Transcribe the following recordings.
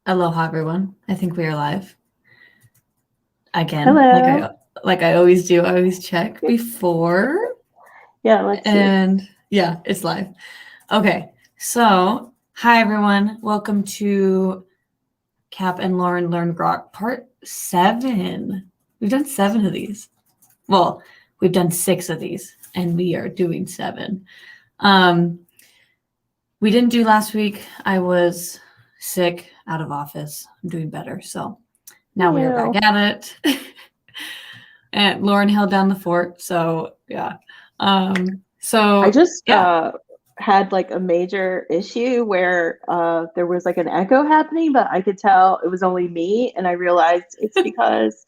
Aloha, everyone. I think we are live again. Hello. Like I always do. I always check before, Yeah, let's see. and yeah, it's live. Okay, so hi everyone. Welcome to Kap and Lauren Learn GROQ Part 7. We've done 7 of these. Well, we've done 6 of these, and we are doing 7. We didn't do last week. I was sick, out of office. I'm doing better, so now we are back at it. And Lauren held down the fort, so yeah. I just had like a major issue where there was like an echo happening, but I could tell it was only me, and I realized it's because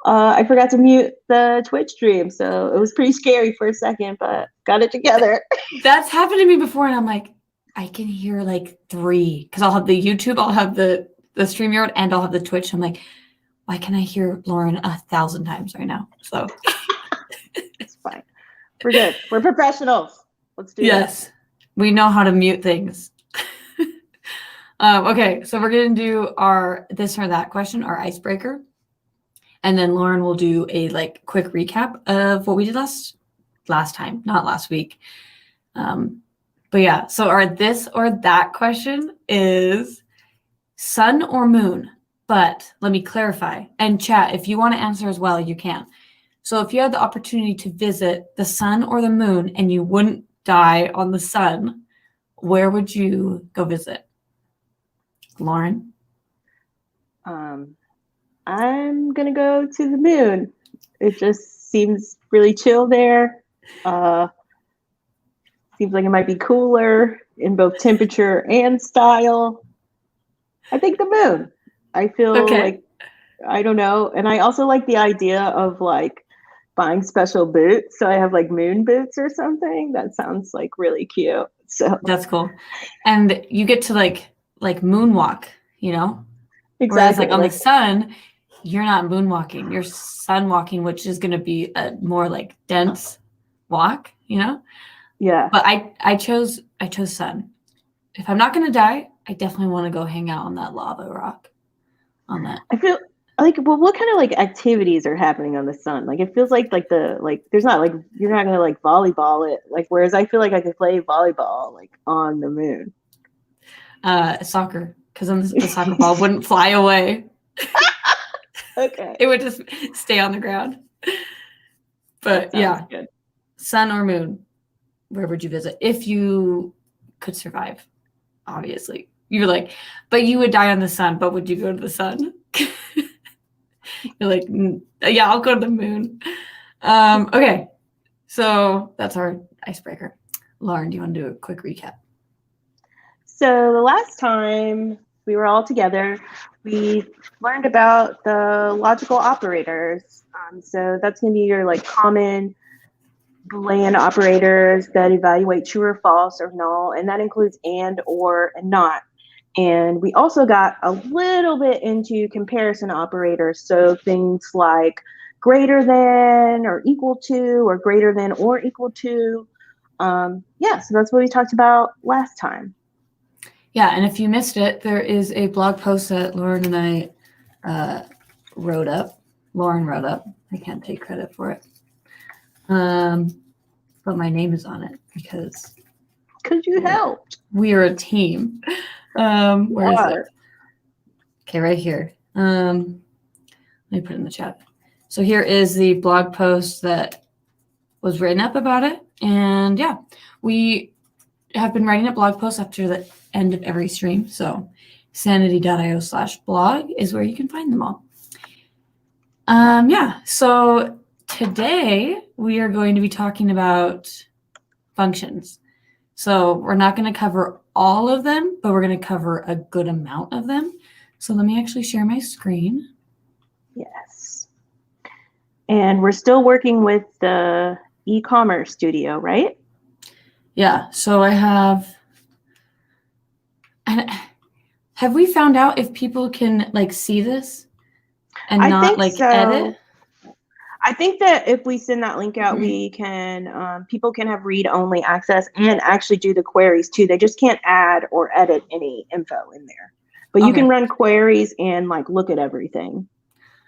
I forgot to mute the Twitch stream, so it was pretty scary for a second, but got it together. That's happened to me before, and I'm like, I can hear like 3 because I'll have the YouTube, I'll have the StreamYard, and I'll have the Twitch. I'm like, why can I hear Lauren 1,000 times right now? So It's fine. We're good. We're professionals. Let's do yes, we know how to mute things. Okay, so we're gonna do our this or that question, our icebreaker, and then Lauren will do a like quick recap of what we did last time, not last week. But yeah, so our this or that question is sun or moon. But let me clarify. And chat, if you want to answer as well, you can. So if you had the opportunity to visit the sun or the moon and you wouldn't die on the sun, where would you go visit? Lauren? I'm gonna go to the moon. It just seems really chill there. Seems like it might be cooler in both temperature and style. I think the moon. I feel like, I don't know. And I also like the idea of like buying special boots. So I have like moon boots or something. That sounds like really cute. So that's cool. And you get to like moonwalk, you know? Exactly. Whereas like on the sun, you're not moonwalking. You're sun walking, which is going to be a more like dense walk, you know? Yeah. But I chose sun. If I'm not going to die, I definitely want to go hang out on that lava rock. On that, I feel like, well, what kind of like activities are happening on the sun? Like it feels like there's not like you're not gonna like volleyball it. Like whereas I feel like I could play volleyball like on the moon. Soccer, because then the soccer ball wouldn't fly away. Okay. It would just stay on the ground. But yeah, good. Sun or moon, where would you visit if you could survive? Obviously, you're like, but you would die on the sun. But would you go to the sun? You're like, yeah, I'll go to the moon. Okay, so that's our icebreaker. Lauren, do you want to do a quick recap? So the last time we were all together, we learned about the logical operators. So that's going to be your like common Boolean operators that evaluate true or false or null, and that includes and, or, and not. And we also got a little bit into comparison operators. So things like greater than or equal to, or greater than or equal to. So that's what we talked about last time. Yeah, and if you missed it, there is a blog post that Lauren and I wrote up. Lauren wrote up. I can't take credit for it. But my name is on it because you helped. We are a team. Where is it? Okay, right here. Let me put it in the chat. So here is the blog post that was written up about it. And yeah, we have been writing a blog post after the end of every stream. So sanity.io/blog is where you can find them all. So today we are going to be talking about functions. So we're not going to cover all of them, but we're going to cover a good amount of them. So let me actually share my screen. Yes. And we're still working with the e-commerce studio, right? Yeah. So I have we found out if people can like see this and not like edit? I think that if we send that link out, we can, people can have read-only access and actually do the queries too. They just can't add or edit any info in there. But you Okay. can run queries and like look at everything.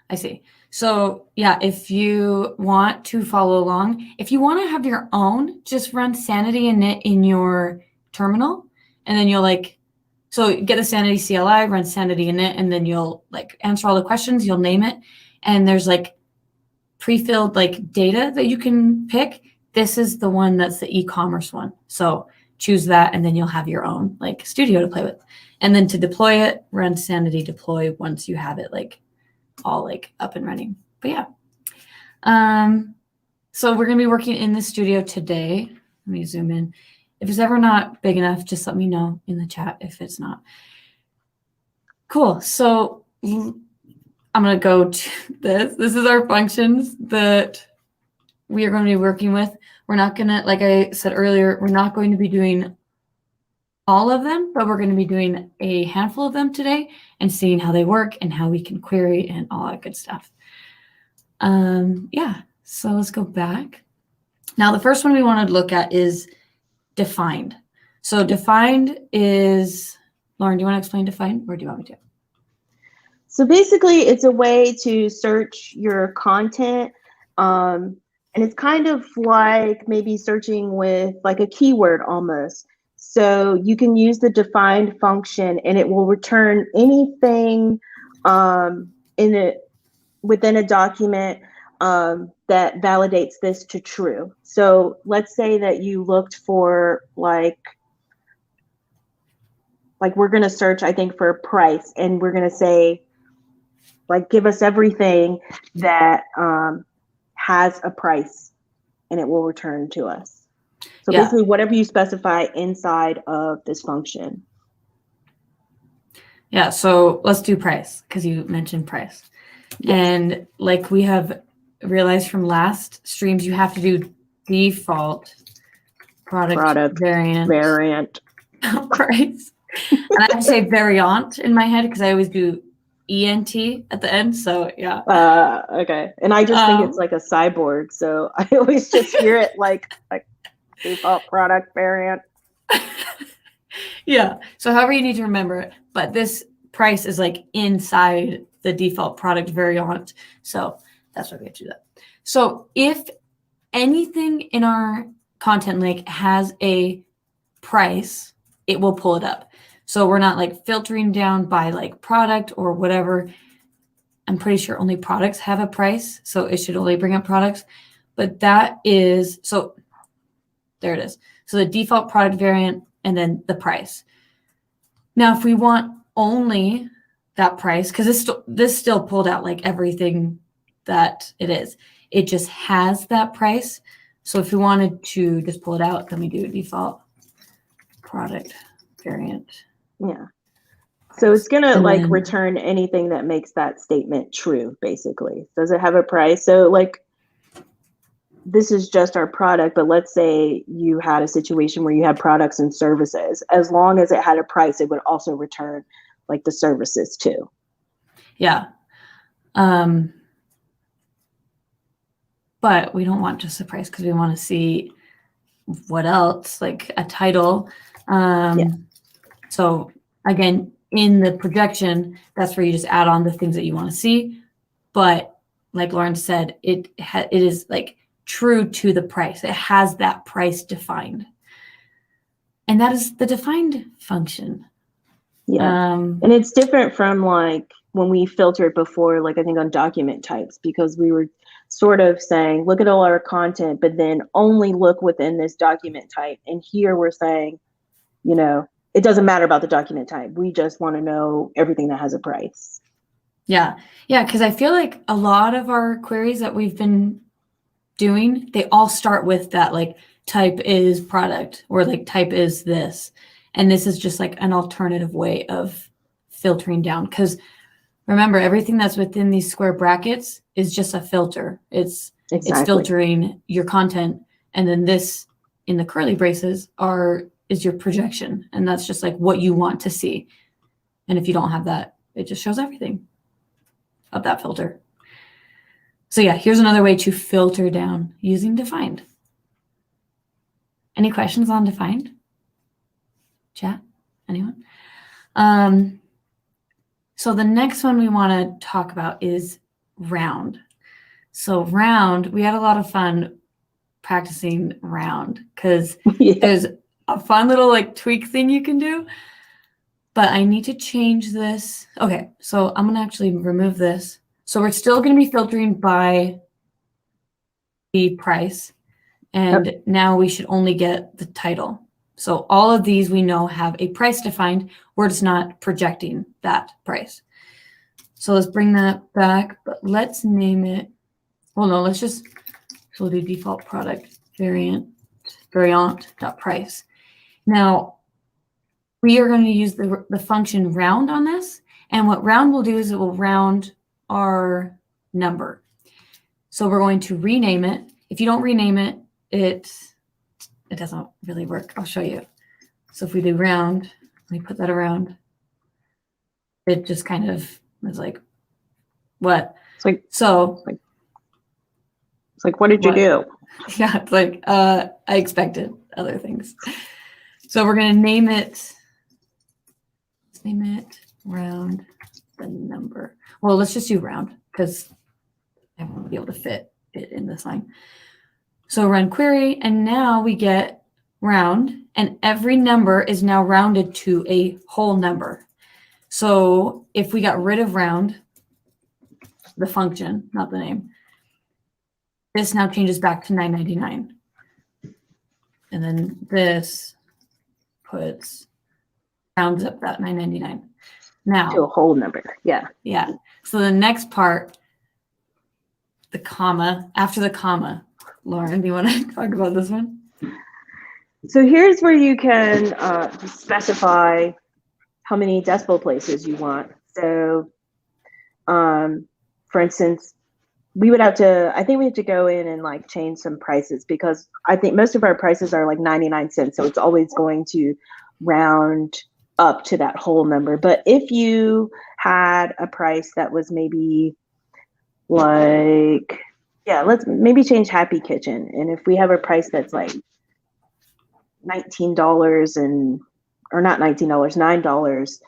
I see. So yeah, if you want to follow along, if you want to have your own, just run sanity init in your terminal, and then you'll so get the sanity CLI, run sanity init, and then you'll answer all the questions, you'll name it, and there's pre-filled data that you can pick. This is the one that's the e-commerce one. So choose that, and then you'll have your own studio to play with. And then to deploy it, run sanity deploy once you have it all up and running. But yeah. So we're gonna be working in the studio today. Let me zoom in. If it's ever not big enough, just let me know in the chat if it's not. Cool. So I'm gonna go to this. This is our functions that we are going to be working with. We're not gonna, like I said earlier, we're not going to be doing all of them, but we're going to be doing a handful of them today and seeing how they work and how we can query and all that good stuff. Yeah, so let's go back. Now, the first one we want to look at is defined. So defined is, Lauren, do you want to explain defined, or do you want me to? So basically, it's a way to search your content. And it's kind of like maybe searching with a keyword almost. So you can use the defined function and it will return anything within a document that validates this to true. So let's say that you looked for we're going to search, I think, for price, and we're going to say, give us everything that has a price, and it will return to us. So basically, whatever you specify inside of this function. Yeah, so let's do price, because you mentioned price. Yes. And we have realized from last streams, you have to do default product variant price. And I have to say variant in my head because I always do ENT at the end. So yeah. Okay. And I just think it's like a cyborg. So I always just hear it like default product variant. Yeah. So however you need to remember it. But this price is inside the default product variant. So that's why we have to do that. So if anything in our content link has a price, it will pull it up. So we're not filtering down by product or whatever. I'm pretty sure only products have a price. So it should only bring up products. But that is, so there it is. So the default product variant and then the price. Now, if we want only that price, because this still pulled out everything that it is. It just has that price. So if we wanted to just pull it out, then we do default product variant. Yeah. So it's going to return anything that makes that statement true, basically. Does it have a price? So this is just our product, but let's say you had a situation where you had products and services. As long as it had a price, it would also return the services too. Yeah. But we don't want just the price because we want to see what else, a title. So again, in the projection, that's where you just add on the things that you want to see. But like Lauren said, it is true to the price. It has that price defined. And that is the defined function. Yeah. And it's different from when we filtered before, I think on document types, because we were sort of saying, look at all our content, but then only look within this document type. And here we're saying, it doesn't matter about the document type. We just want to know everything that has a price. Yeah. Yeah. Because I feel a lot of our queries that we've been doing, they all start with that type is product or type is this. And this is just an alternative way of filtering down. Because remember, everything that's within these square brackets is just a filter. It's filtering your content. And then this in the curly braces is your projection. And that's just what you want to see. And if you don't have that, it just shows everything of that filter. So yeah, here's another way to filter down using defined. Any questions on defined? Chat? Anyone? So the next one we want to talk about is round. So round, we had a lot of fun practicing round because there's a fun little like tweak thing you can do. But I need to change this. Okay, so I'm going to actually remove this. So we're still going to be filtering by the price. And now we should only get the title. So all of these we know have a price defined. We're just not projecting that price. So let's bring that back, but let's name it. Well, no, let's just, so we'll do default product variant.price. Now we are going to use the function round on this. And what round will do is it will round our number. So we're going to rename it. If you don't rename it, it doesn't really work. I'll show you. So if we do round, let me put that around. It just kind of is like, what? It's like, so it's like, what did you do? Yeah, it's like, I expected other things. So we're going to name it, let's name it round the number. Well, let's just do round because I won't be able to fit it in this line. So run query, and now we get round, and every number is now rounded to a whole number. So if we got rid of round, the function, not the name, this now changes back to $9.99. And then this rounds up that $9.99. Now to a whole number. Yeah. Yeah. So the next part, the comma, after the comma, Lauren, do you want to talk about this one? So here's where you can specify how many decimal places you want. So, for instance, we would have to, I think we have to go in and like change some prices because I think most of our prices are like 99 cents. So it's always going to round up to that whole number. But if you had a price that was maybe like, yeah, let's maybe change Happy Kitchen. And if we have a price that's like $19 and, or not $19, $9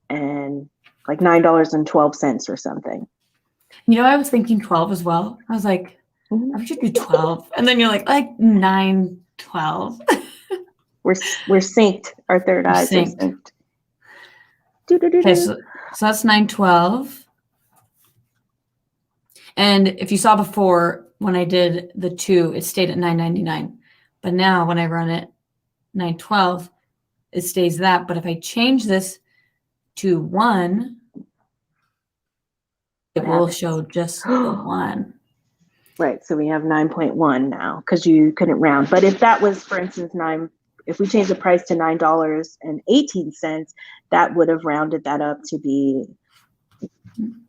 and like $9.12 or something. You know, I was thinking 12 as well. I was like, I should do 12. And then you're like 9, 12. We're synced. Our third eyes are synced. Okay, so that's 912. And if you saw before, when I did the 2, it stayed at $9.99. But now when I run it 912, it stays that. But if I change this to 1, it will show just the 1. Right. So we have 9.1 now because you couldn't round. But if that was, for instance, if we change the price to $9.18, that would have rounded that up to be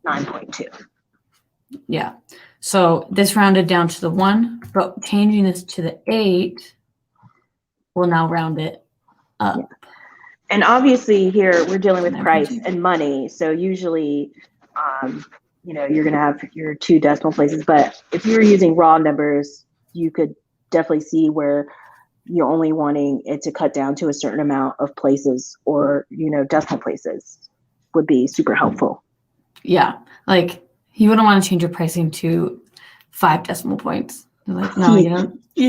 9.2. Yeah. So this rounded down to the 1, but changing this to the 8 will now round it up. Yeah. And obviously here we're dealing with price and money. So usually, you're going to have your 2 decimal places. But if you were using raw numbers, you could definitely see where you're only wanting it to cut down to a certain amount of places or, decimal places would be super helpful. Yeah. Like you wouldn't want to change your pricing to 5 decimal points. You're like, no, you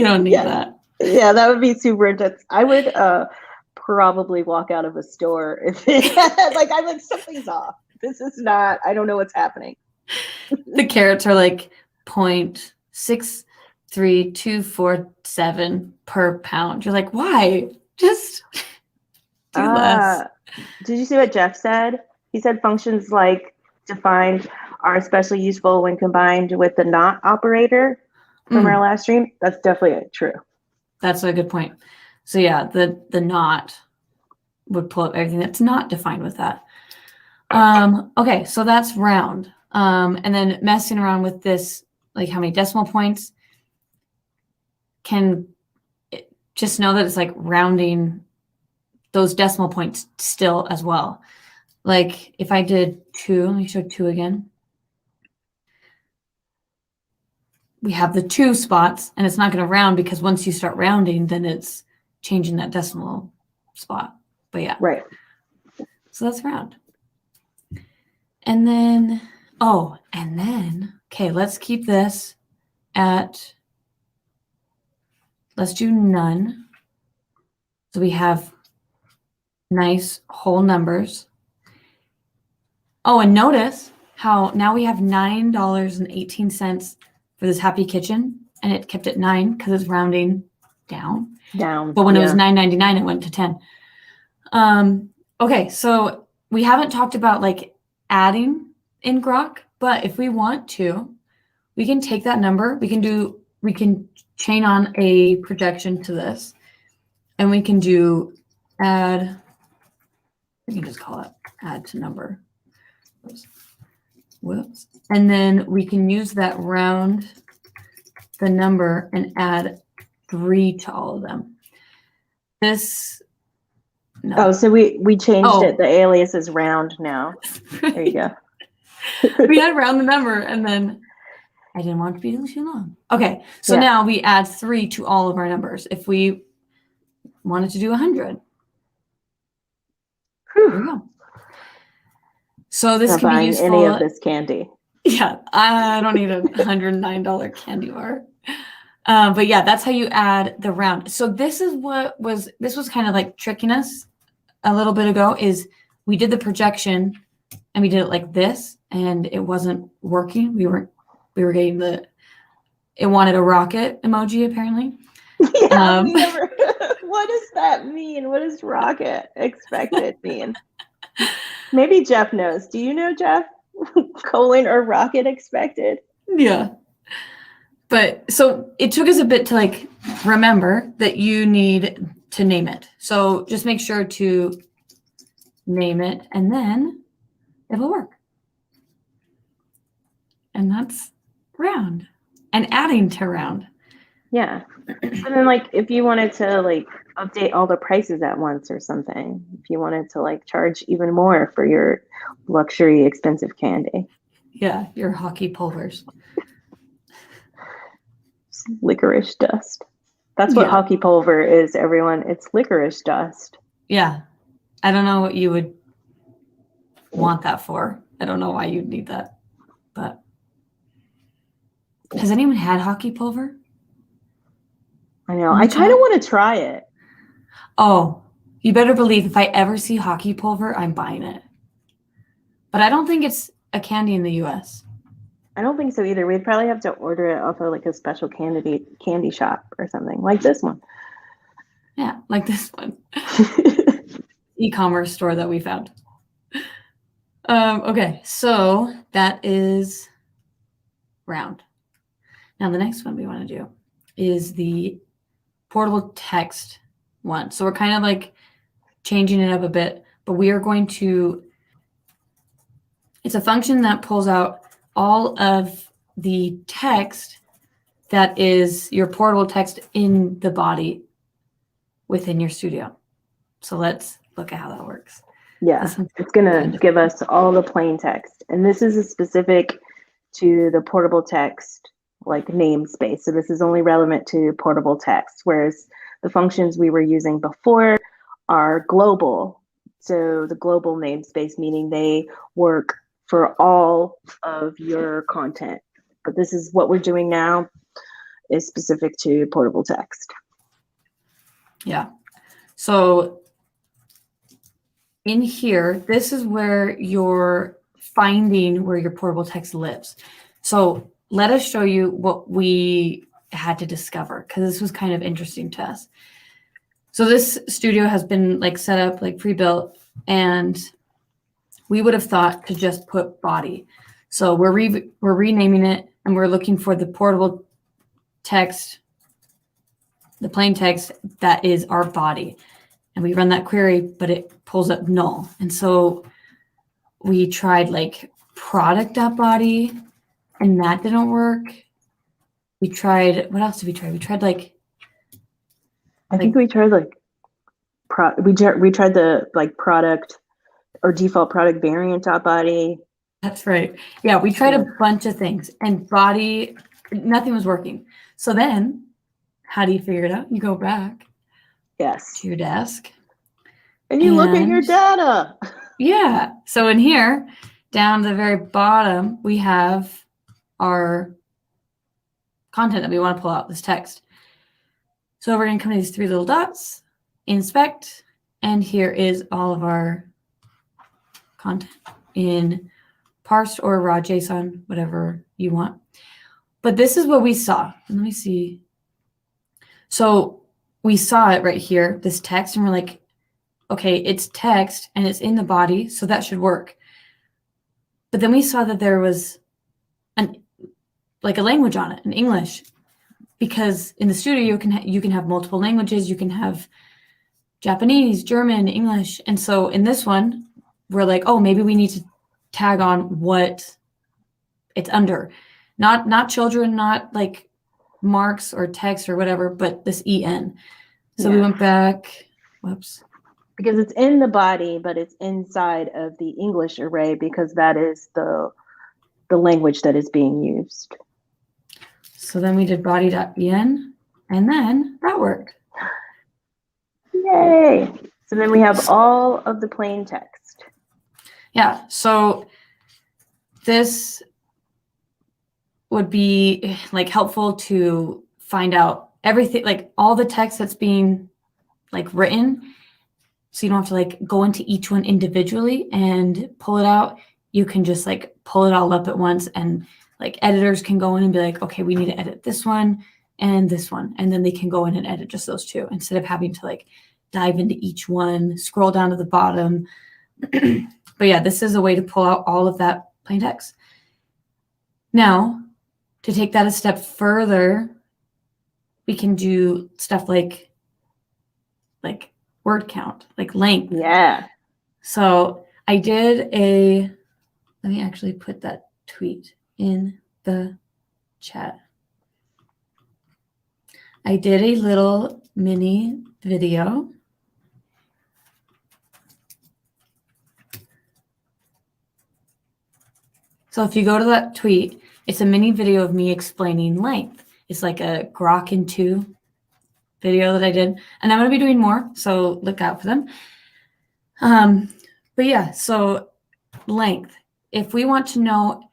don't need that. Yeah, that would be super intense. I would probably walk out of a store if like I'm like, something's off. This is not, I don't know what's happening. The carrots are like 0.63247 per pound. You're like, why? Just do less. Did you see what Jeff said? He said functions like defined are especially useful when combined with the not operator from our last stream. That's definitely true. That's a good point. So yeah, the not would pull up everything that's not defined with that. Okay, so that's round. And then messing around with this, like how many decimal points, just know that it's like rounding those decimal points still as well. Like if I did 2, let me show 2 again. We have the 2 spots, and it's not going to round because once you start rounding, then it's changing that decimal spot. But yeah. Right. So that's round. And then, okay, let's keep this at, let's do none. So we have nice whole numbers. Oh, and notice how now we have $9.18 for this happy kitchen, and it kept at 9 because it's rounding down. But when it was $9.99, it went to 10. Okay, so we haven't talked about like adding in GROQ, but if we want to, we can take that number, we can chain on a projection to this, and we can do add, we can just call it add to number. Whoops. And then we can use that round the number and add 3 to all of them. This, no. Oh, so we changed it. The alias is round now. There you go. We had round the number, and then I didn't want it to be too long. Okay, so now we add 3 to all of our numbers. If we wanted to do 100, there we go. So this can be useful. Any of this candy. Yeah, I don't need a $109 candy bar. But yeah, that's how you add the round. So this was kind of like tricking us a little bit ago, is we did the projection and we did it like this, and it wasn't working. We were getting it wanted a rocket emoji apparently. Yeah, what does that mean? What does rocket expected mean? Maybe Jeff knows. Do you know, Jeff? Colon or rocket expected? Yeah. But so it took us a bit to like remember that you need to name it. So just make sure to name it, and then it'll work. And that's round and adding to round. Yeah. And then like if you wanted to like update all the prices at once or something, if you wanted to like charge even more for your luxury expensive candy. Yeah, your hockey pulvers. Licorice dust. That's what hockey pulver is, everyone. It's licorice dust. Yeah. I don't know what you would want that for. I don't know why you'd need that. But has anyone had hockey pulver? I know. I kind of want to try it. Oh, you better believe if I ever see hockey pulver, I'm buying it. But I don't think it's a candy in the US. I don't think so either. We'd probably have to order it off of like a special candy shop or something, like this one. Yeah, like this one. E-commerce store that we found. Okay, so that is round. Now the next one we want to do is the portable text one. So we're kind of like changing it up a bit, but we are going to, it's a function that pulls out all of the text that is your portable text in the body within your studio. So let's look at how that works. Yeah, it's going to give us all the plain text. And this is specific to the portable text, like namespace. So this is only relevant to portable text, whereas the functions we were using before are global. So the global namespace, meaning they work for all of your content. But this is what we're doing now is specific to portable text. Yeah. So in here, this is where you're finding where your portable text lives. So let us show you what we had to discover, because this was kind of interesting to us. So this studio has been like set up, like pre-built, and we would have thought to just put body. So we're renaming it, and we're looking for the portable text, the plain text that is our body. And we run that query, but it pulls up null. And so we tried like product.body, and that didn't work. We tried, what else did we try? We tried like, I think we tried like, we tried the like product or default product variant.body. That's right. Yeah, we tried a bunch of things, and body, nothing was working. So then how do you figure it out? You go back to your desk. And you look at your data. Yeah. So in here, down to the very bottom, we have our content that we want to pull out, this text. So we're going to come to these 3 little dots, inspect, and here is all of our content in parsed or raw JSON, whatever you want. But this is what we saw. Let me see. So we saw it right here, this text, and we're like, okay, it's text and it's in the body, so that should work. But then we saw that there was a language on it, in English, because in the studio you can have multiple languages. You can have Japanese, German, English, and so in this one, we're like, oh, maybe we need to tag on what it's under, not children, not like marks or text or whatever, but this EN. So we went back. Whoops. Because it's in the body, but it's inside of the English array because that is the language that is being used. So then we did body.en, and then that worked. Yay! So then we have all of the plain text. Yeah, so this would be like helpful to find out everything, like all the text that's being like written. So you don't have to like go into each one individually and pull it out. You can just like pull it all up at once, and like editors can go in and be like, okay, we need to edit this one and this one. And then they can go in and edit just those 2 instead of having to like dive into each one, scroll down to the bottom. But yeah, this is a way to pull out all of that plain text. Now, to take that a step further, we can do stuff like word count, like length. Yeah. So I did let me actually put that tweet in the chat. I did a little mini video. So if you go to that tweet, it's a mini video of me explaining length. It's like a GROQ in 2 video that I did, and I'm going to be doing more, so look out for them. But yeah, so length. If we want to know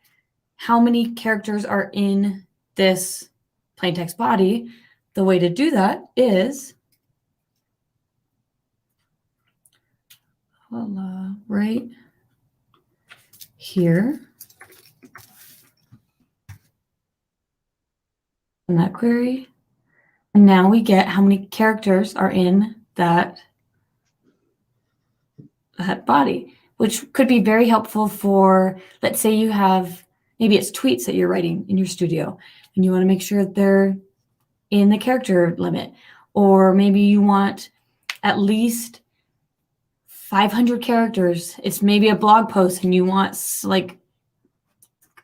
how many characters are in this plain text body, the way to do that is right here in that query. And now we get how many characters are in that body, which could be very helpful for, let's say you have, maybe it's tweets that you're writing in your studio and you want to make sure that they're in the character limit, or maybe you want at least 500 characters. It's maybe a blog post and you want like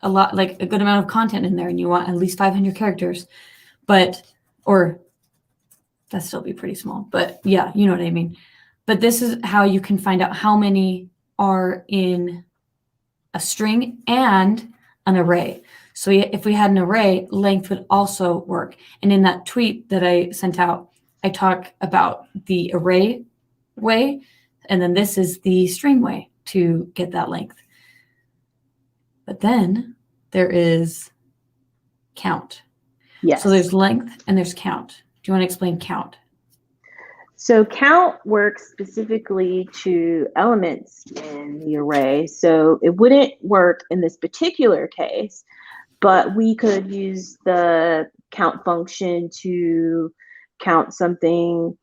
a lot, like a good amount of content in there, and you want at least 500 characters, or that'd still be pretty small, but yeah, you know what I mean. But this is how you can find out how many are in a string and an array. So if we had an array, length would also work. And in that tweet that I sent out, I talk about the array way, and then this is the string way to get that length. But then there is count. Yes. So there's length and there's count. Do you want to explain count? So count works specifically to elements in the array. So it wouldn't work in this particular case, but we could use the count function to count something,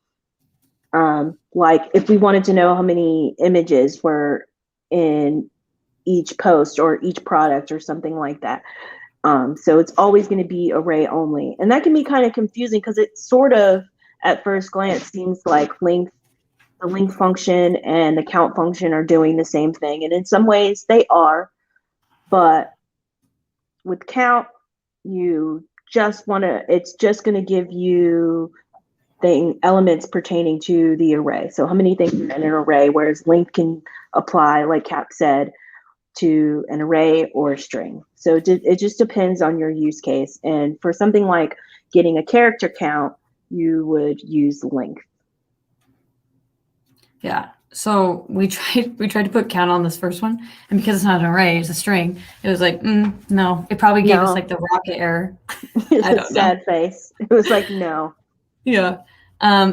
like if we wanted to know how many images were in each post or each product or something like that. So it's always going to be array only. And that can be kind of confusing because it sort of, at first glance, seems like the length function and the count function are doing the same thing. And in some ways they are, but with count, it's just going to give you elements pertaining to the array. So how many things are in an array, whereas length can apply, like Kap said, to an array or a string. So it just depends on your use case. And for something like getting a character count, you would use length. Yeah. So we tried to put count on this first one, and because it's not an array, it's a string. It was like, no. It probably gave us No. like the rocket error. It's I a don't know. sad face. It was like, no. Yeah.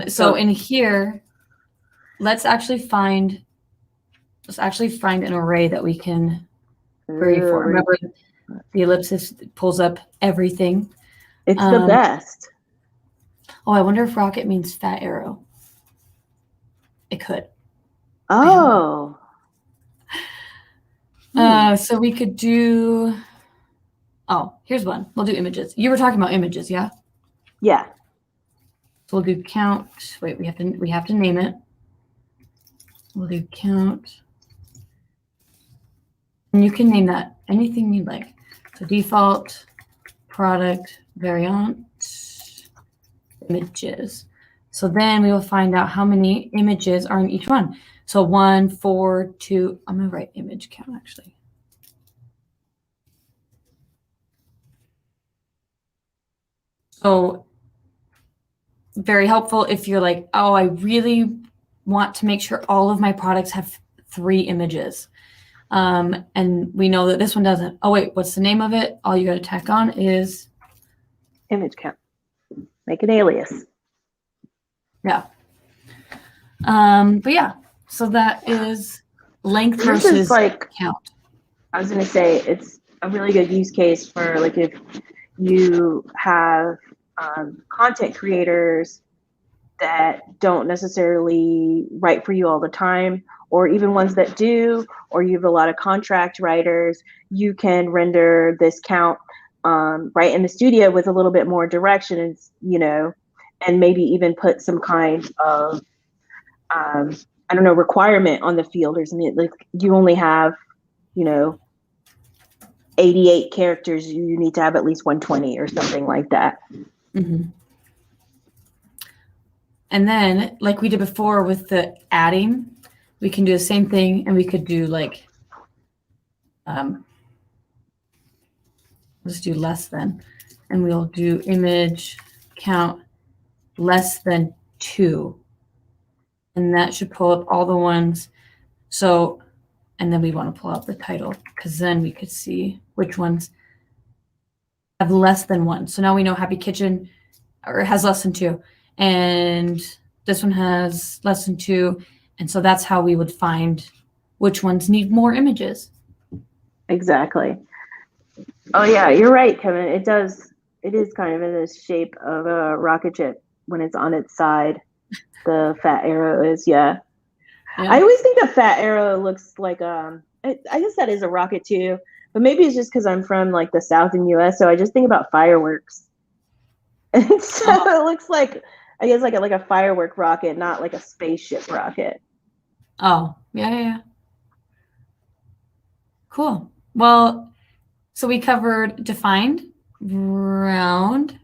So in here, let's actually find an array that we can query for. Remember, the ellipsis pulls up everything. It's the best. Oh, I wonder if rocket means fat arrow. It could. Oh. So we could do. Oh, here's one. We'll do images. You were talking about images, yeah? Yeah. So we'll do count. Wait, we have to name it. We'll do count. And you can name that anything you like. So default, product, variant, images. So then we will find out how many images are in each one. So 1, 4, 2. I'm going to write image count actually. So very helpful if you're like, oh, I really want to make sure all of my products have 3 images. And we know that this one doesn't. Oh, wait, what's the name of it? All you got to tack on is image count. Make an alias. Yeah. But yeah, so that is length versus like count. I was going to say it's a really good use case for like if you have content creators that don't necessarily write for you all the time, or even ones that do, or you have a lot of contract writers, you can render this count right in the studio with a little bit more direction, and and maybe even put some kind of I don't know, requirement on the field or something. Like you only have 88 characters, you need to have at least 120 or something like that. Mm-hmm. And then, like we did before with the adding, we can do the same thing, and we could do like, let's do less than, and we'll do image count less than 2. And that should pull up all the ones. So, and then we want to pull up the title, because then we could see which ones have less than 1. So now we know Happy Kitchen has less than 2. And this one has less than 2. And so that's how we would find which ones need more images. Exactly. Oh yeah, you're right, Kevin. It is kind of in the shape of a rocket ship when it's on its side. The fat arrow is, yeah. I always think the fat arrow looks like I guess that is a rocket too, but maybe it's just because I'm from like the southern US, so I just think about fireworks. And so it looks like, I guess, like a firework rocket, not like a spaceship rocket. Oh, yeah. Cool. Well, so we covered defined, round,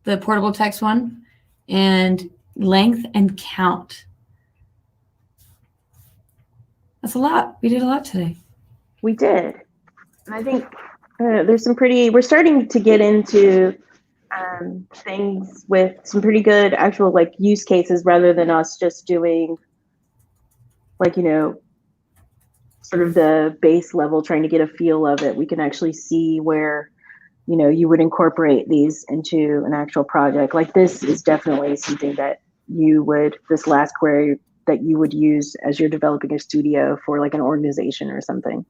the portable text one, and length and count. That's a lot. We did a lot today. We did. And I think there's we're starting to get into things with some pretty good actual like use cases, rather than us just doing like, sort of the base level, trying to get a feel of it. We can actually see where, you would incorporate these into an actual project. Like this is definitely something that this last query that you would use as you're developing a studio for like an organization or something.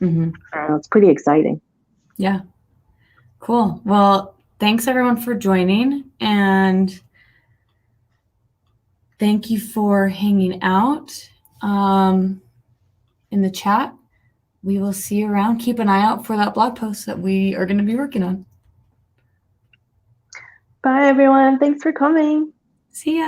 Mm-hmm. It's pretty exciting. Yeah. Cool. Well, thanks everyone for joining, and thank you for hanging out in the chat. We will see you around. Keep an eye out for that blog post that we are going to be working on. Bye, everyone. Thanks for coming. See ya.